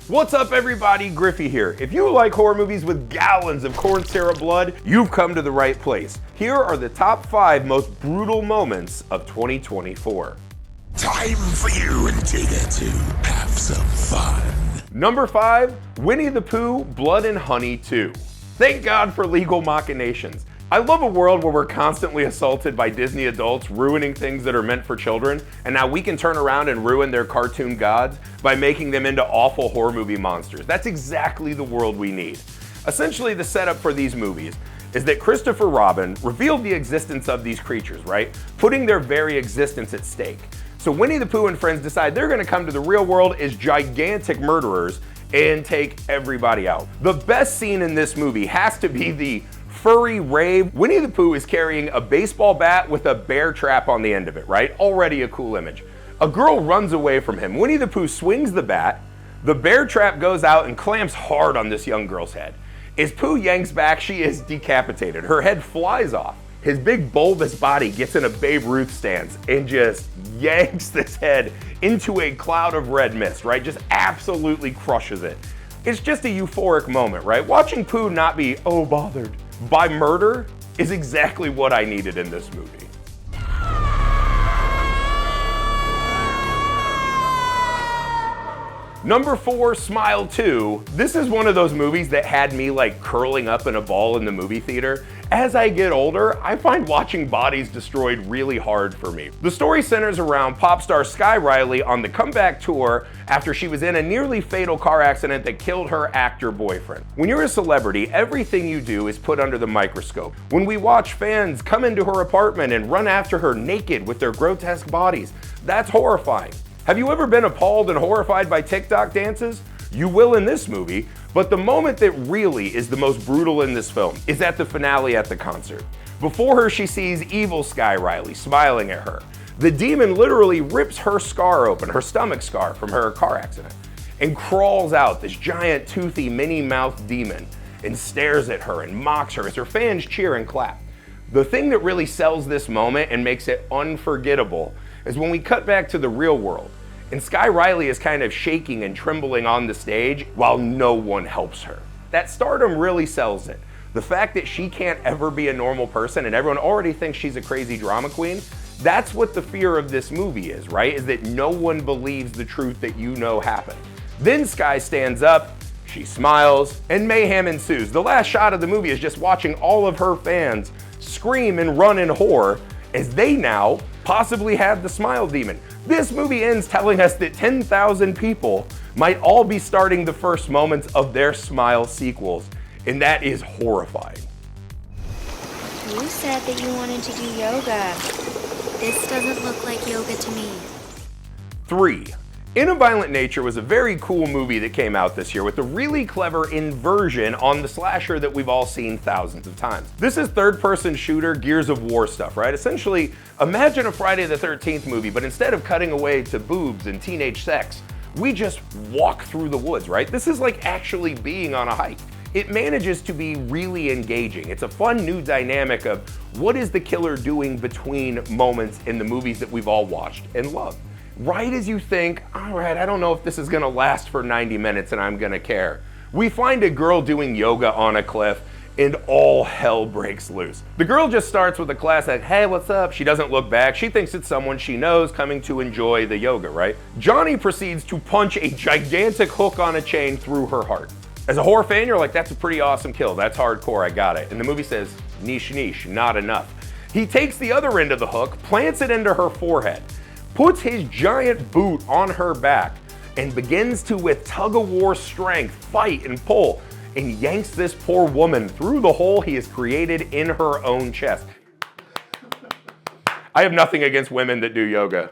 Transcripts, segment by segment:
What's up everybody, Griffey here. If you like horror movies with gallons of corn syrup blood, you've come to the right place. Here are the top 5 most brutal moments of 2024. Time for you and Data to have some fun. Number 5, Winnie the Pooh, Blood and Honey 2. Thank God for legal machinations. I love a world where we're constantly assaulted by Disney adults ruining things that are meant for children, and now we can turn around and ruin their cartoon gods by making them into awful horror movie monsters. That's exactly the world we need. Essentially, the setup for these movies is that Christopher Robin revealed the existence of these creatures, right? Putting their very existence at stake. So Winnie the Pooh and friends decide they're gonna come to the real world as gigantic murderers and take everybody out. The best scene in this movie has to be the furry rave. Winnie the Pooh is carrying a baseball bat with a bear trap on the end of it, right? Already a cool image. A girl runs away from him. Winnie the Pooh swings the bat, the bear trap goes out and clamps hard on this young girl's head. As Pooh yanks back, she is decapitated. Her head flies off. His big bulbous body gets in a Babe Ruth stance and just yanks this head into a cloud of red mist, right? Just absolutely crushes it. It's just a euphoric moment, right? Watching Pooh not be, oh, bothered by murder is exactly what I needed in this movie. Number 4, Smile 2. This is one of those movies that had me like curling up in a ball in the movie theater. As I get older, I find watching bodies destroyed really hard for me. The story centers around pop star Sky Riley on the comeback tour after she was in a nearly fatal car accident that killed her actor boyfriend. When you're a celebrity, everything you do is put under the microscope. When we watch fans come into her apartment and run after her naked with their grotesque bodies, that's horrifying. Have you ever been appalled and horrified by TikTok dances? You will in this movie, but the moment that really is the most brutal in this film is at the finale at the concert. Before her, she sees evil Sky Riley smiling at her. The demon literally rips her scar open, her stomach scar from her car accident, and crawls out, this giant toothy Minnie-mouthed demon, and stares at her and mocks her as her fans cheer and clap. The thing that really sells this moment and makes it unforgettable is when we cut back to the real world, and Sky Riley is kind of shaking and trembling on the stage while no one helps her. That stardom really sells it. The fact that she can't ever be a normal person and everyone already thinks she's a crazy drama queen, that's what the fear of this movie is, right? Is that no one believes the truth that you know happened. Then Sky stands up, she smiles, and mayhem ensues. The last shot of the movie is just watching all of her fans scream and run in horror as they now possibly have the smile demon. This movie ends telling us that 10,000 people might all be starting the first moments of their Smile sequels, and that is horrifying. You said that you wanted to do yoga. This doesn't look like yoga to me. 3. In a Violent Nature was a very cool movie that came out this year with a really clever inversion on the slasher that we've all seen thousands of times. This is third-person shooter Gears of War stuff, right? Essentially, imagine a Friday the 13th movie, but instead of cutting away to boobs and teenage sex, we just walk through the woods, right? This is like actually being on a hike. It manages to be really engaging. It's a fun new dynamic of what is the killer doing between moments in the movies that we've all watched and loved. Right as you think, all right, I don't know if this is gonna last for 90 minutes and I'm gonna care, we find a girl doing yoga on a cliff and all hell breaks loose. The girl just starts with a classic, hey, what's up? She doesn't look back. She thinks it's someone she knows coming to enjoy the yoga, right? Johnny proceeds to punch a gigantic hook on a chain through her heart. As a horror fan, you're like, that's a pretty awesome kill. That's hardcore, I got it. And the movie says, niche, niche, not enough. He takes the other end of the hook, plants it into her forehead, puts his giant boot on her back, and begins to, with tug-of-war strength, fight and pull, and yanks this poor woman through the hole he has created in her own chest. I have nothing against women that do yoga.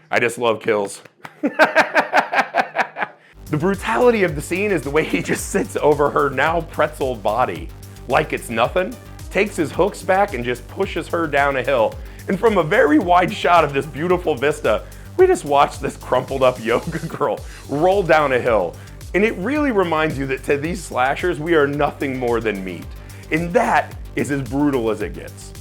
I just love kills. The brutality of the scene is the way he just sits over her now pretzeled body like it's nothing, takes his hooks back and just pushes her down a hill. And from a very wide shot of this beautiful vista, we just watch this crumpled up yoga girl roll down a hill. And it really reminds you that to these slashers, we are nothing more than meat. And that is as brutal as it gets.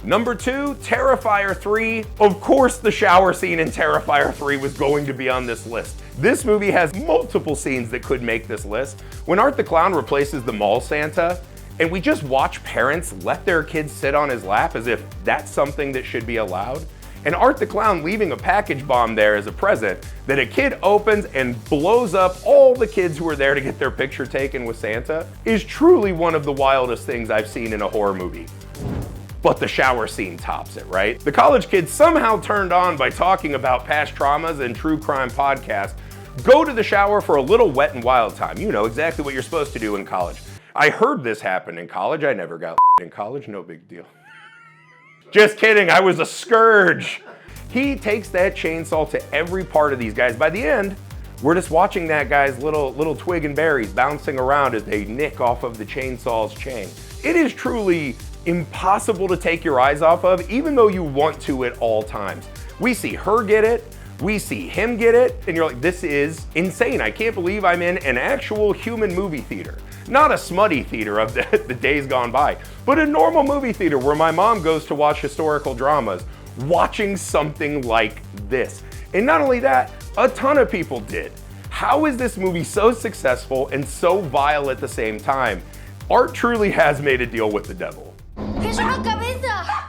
Number 2, Terrifier 3. Of course the shower scene in Terrifier 3 was going to be on this list. This movie has multiple scenes that could make this list. When Art the Clown replaces the mall Santa, and we just watch parents let their kids sit on his lap as if that's something that should be allowed. And Art the Clown leaving a package bomb there as a present that a kid opens and blows up all the kids who were there to get their picture taken with Santa is truly one of the wildest things I've seen in a horror movie. But the shower scene tops it, right? The college kids, somehow turned on by talking about past traumas and true crime podcasts, go to the shower for a little wet and wild time. You know exactly what you're supposed to do in college. I heard this happen in college. I never got in college, no big deal. Just kidding, I was a scourge. He takes that chainsaw to every part of these guys. By the end, we're just watching that guy's little twig and berries bouncing around as they nick off of the chainsaw's chain. It is truly impossible to take your eyes off of, even though you want to at all times. We see her get it, we see him get it, and you're like, this is insane. I can't believe I'm in an actual human movie theater. Not a smutty theater of the days gone by, but a normal movie theater where my mom goes to watch historical dramas, watching something like this. And not only that, a ton of people did. How is this movie so successful and so vile at the same time? Art truly has made a deal with the devil. ¡Es una cabeza!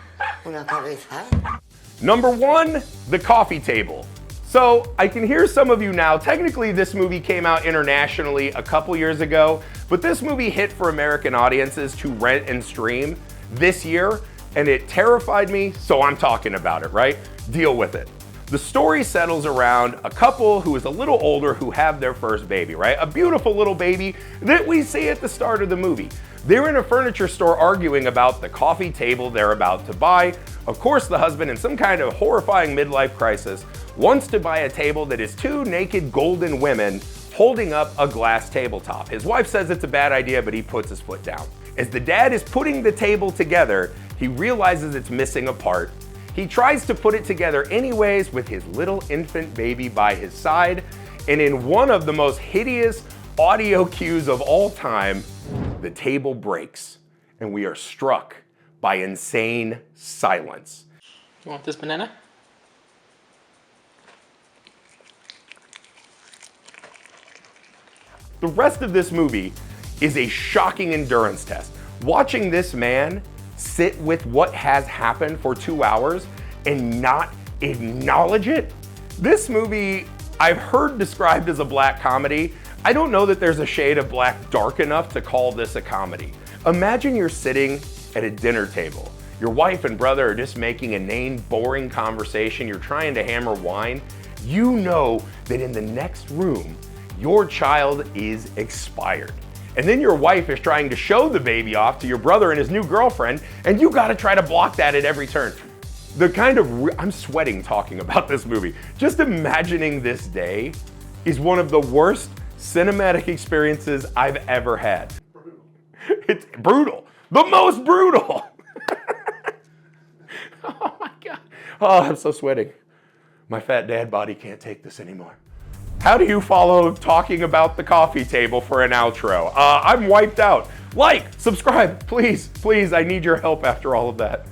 ¿Una cabeza? Number 1, The Coffee Table. So I can hear some of you now, technically this movie came out internationally a couple years ago, but this movie hit for American audiences to rent and stream this year, and it terrified me, so I'm talking about it, right? Deal with it. The story settles around a couple who is a little older who have their first baby, right? A beautiful little baby that we see at the start of the movie. They're in a furniture store arguing about the coffee table they're about to buy. Of course, the husband, in some kind of horrifying midlife crisis, wants to buy a table that is 2 naked golden women holding up a glass tabletop. His wife says it's a bad idea, but he puts his foot down. As the dad is putting the table together, he realizes it's missing a part. He tries to put it together anyways with his little infant baby by his side, and in one of the most hideous audio cues of all time, the table breaks, and we are struck by insane silence. You want this banana? The rest of this movie is a shocking endurance test. Watching this man sit with what has happened for 2 hours and not acknowledge it. This movie, I've heard described as a black comedy. I don't know that there's a shade of black dark enough to call this a comedy. Imagine you're sitting at a dinner table. Your wife and brother are just making inane, boring conversation. You're trying to hammer wine. You know that in the next room, your child is expired. And then your wife is trying to show the baby off to your brother and his new girlfriend, and you gotta try to block that at every turn. The kind of, I'm sweating talking about this movie. Just imagining this day is one of the worst cinematic experiences I've ever had. It's brutal, the most brutal. Oh my God. Oh, I'm so sweating. My fat dad body can't take this anymore. How do you follow talking about the coffee table for an outro? I'm wiped out. Like, subscribe, please, please. I need your help after all of that.